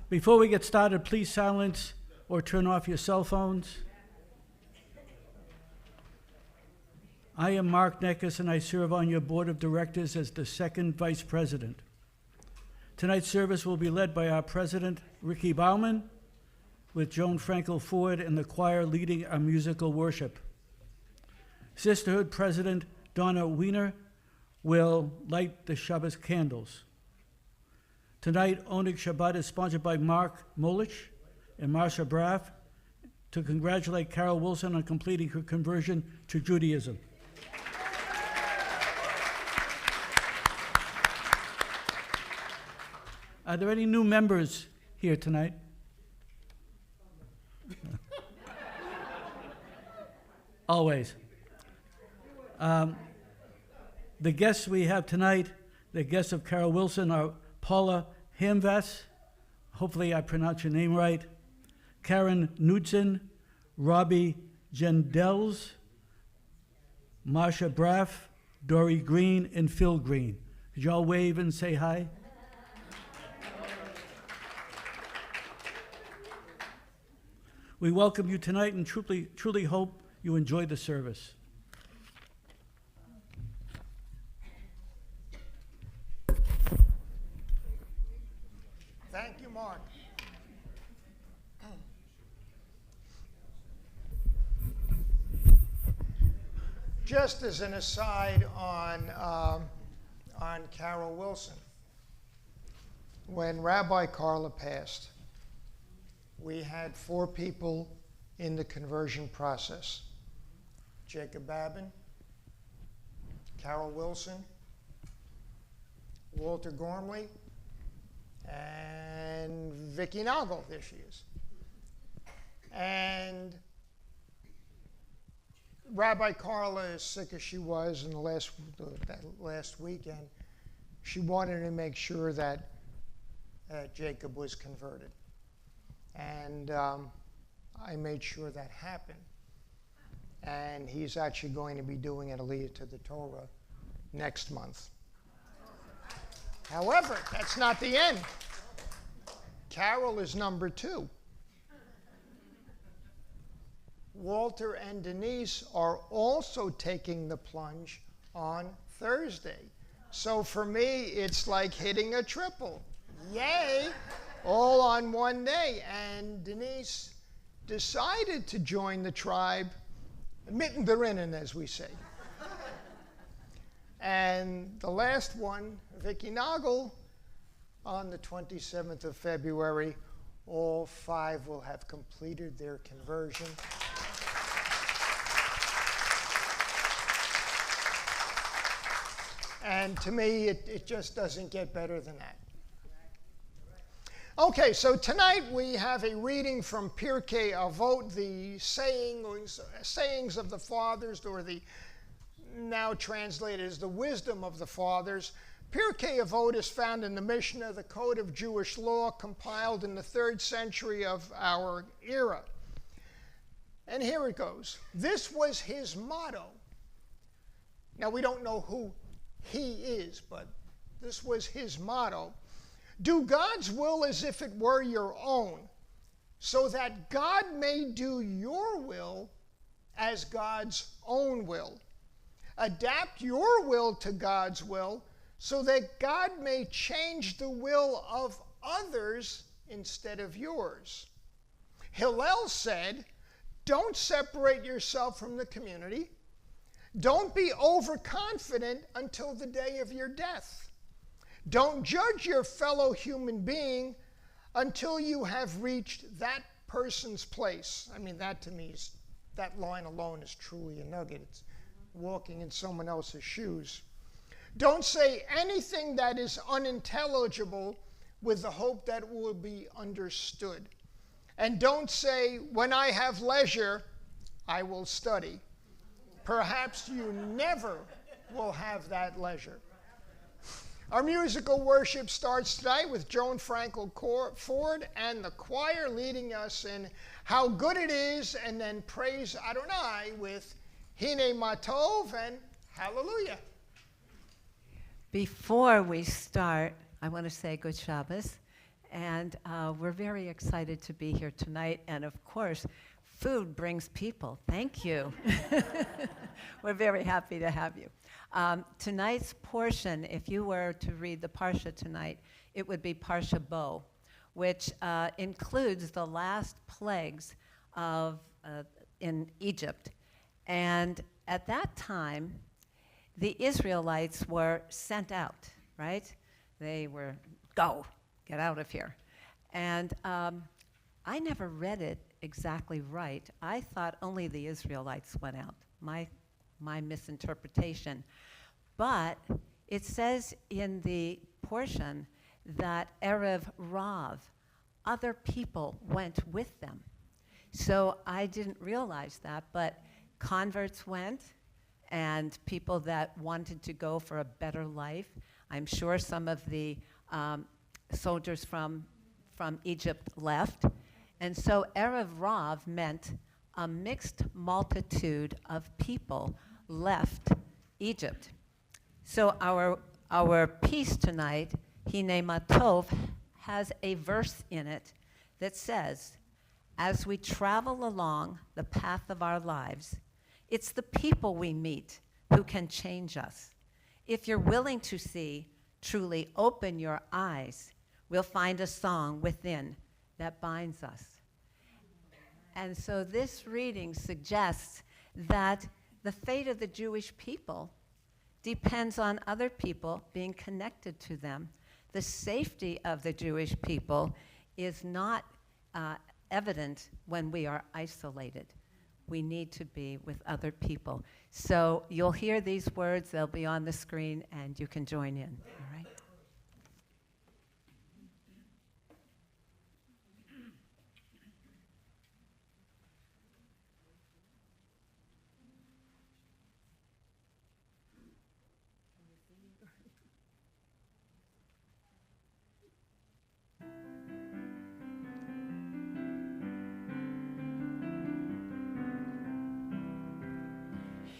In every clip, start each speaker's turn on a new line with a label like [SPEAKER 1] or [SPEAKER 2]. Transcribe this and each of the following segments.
[SPEAKER 1] Before we get started, please silence or turn off your cell phones. I am Mark Neckes, and I serve on your board of directors as the second vice president. Tonight's service will be led by our president, Ricky Bauman, with Joan Frankel Ford and the choir leading our musical worship. Sisterhood President Donna Wiener will light the Shabbat candles. Tonight, Onig Shabbat is sponsored by Mark Molich and Marsha Braff to congratulate Carol Wilson on completing her conversion to Judaism. Are there any new members here tonight? Always. The guests we have tonight, the guests of Carol Wilson, are Paula Hamvass, hopefully I pronounced your name right, Karen Knudsen, Robbie Gendels, Marsha Braff, Dory Green, and Phil Green. Could you all wave and say hi? We welcome you tonight and truly hope you enjoy the service.
[SPEAKER 2] Thank you, Mark. Just as an aside on Carol Wilson, when Rabbi Carla passed, we had 4 people in the conversion process: Jacob Babin, Carol Wilson, Walter Gormley, and Vicki Noggle. There she is. And Rabbi Carla, as sick as she was in that last weekend, she wanted to make sure that Jacob was converted. And I made sure that happened. And he's actually going to be doing an Aliyah to the Torah next month. However, that's not the end. Carol is number 2. Walter and Denise are also taking the plunge on Thursday. So for me, it's like hitting a triple. Yay! All on one day. And Denise decided to join the tribe, mitten berinnen, as we say. And the last one, Vicki Noggle, on the 27th of February, all 5 will have completed their conversion. And to me, it just doesn't get better than that. Okay, so tonight we have a reading from Pirkei Avot, the sayings of the fathers, or the now translated as the wisdom of the fathers. Pirkei Avot is found in the Mishnah, the Code of Jewish Law, compiled in the 3rd century of our era. And here it goes. This was his motto. Now, we don't know who he is, but this was his motto. Do God's will as if it were your own, so that God may do your will as God's own will. Adapt your will to God's will, so that God may change the will of others instead of yours. Hillel said, don't separate yourself from the community. Don't be overconfident until the day of your death. Don't judge your fellow human being until you have reached that person's place. I mean, that to me is, that line alone is truly a nugget. It's walking in someone else's shoes. Don't say anything that is unintelligible with the hope that it will be understood. And don't say, when I have leisure, I will study. Perhaps you never will have that leisure. Our musical worship starts tonight with Joan Frankel Ford and the choir leading us in How Good It Is, and then Praise Adonai with Hine Matov and Hallelujah.
[SPEAKER 3] Before we start, I want to say good Shabbos. And we're very excited to be here tonight. And of course, food brings people. Thank you. We're very happy to have you. Tonight's portion, if you were to read the Parsha tonight, it would be Parsha Bo, which includes the last plagues in Egypt. And at that time, the Israelites were sent out, right? They were, go, get out of here. And I never read it exactly right. I thought only the Israelites went out, my misinterpretation. But it says in the portion that Erev Rav, other people went with them. So I didn't realize that, but converts went, and people that wanted to go for a better life. I'm sure some of the soldiers from Egypt left. And so Erev Rav meant a mixed multitude of people left Egypt. So our piece tonight, Hine Matov, has a verse in it that says, as we travel along the path of our lives, it's the people we meet who can change us. If you're willing to see, truly open your eyes, we'll find a song within that binds us. And so this reading suggests that the fate of the Jewish people depends on other people being connected to them. The safety of the Jewish people is not evident when we are isolated. We need to be with other people. So you'll hear these words, they'll be on the screen, and you can join in, all right?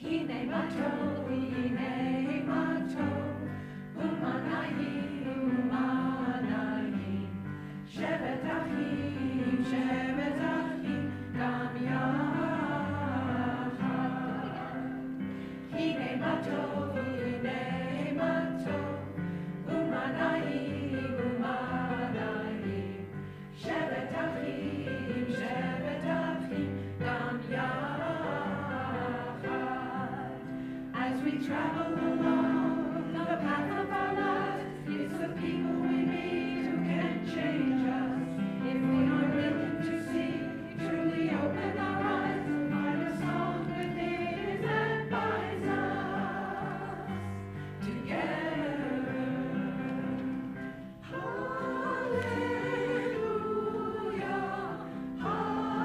[SPEAKER 4] Hine matov, hine matov, umanayim, umanayim, shevet achim, gam yachad. Hine matov, umanayim, umanayim, shevet achim, gam yachad. As we travel along the path of our lives, it's the people we meet who can change us. If we are willing to see, truly open our eyes, find a song within that binds us together. Hallelujah, hallelujah, hallelujah.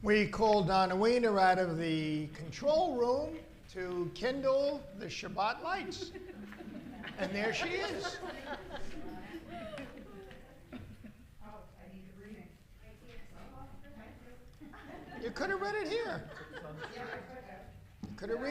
[SPEAKER 2] We called Donna Wiener out of the control room to kindle the Shabbat lights. And there she is. You could have read it here. Could have read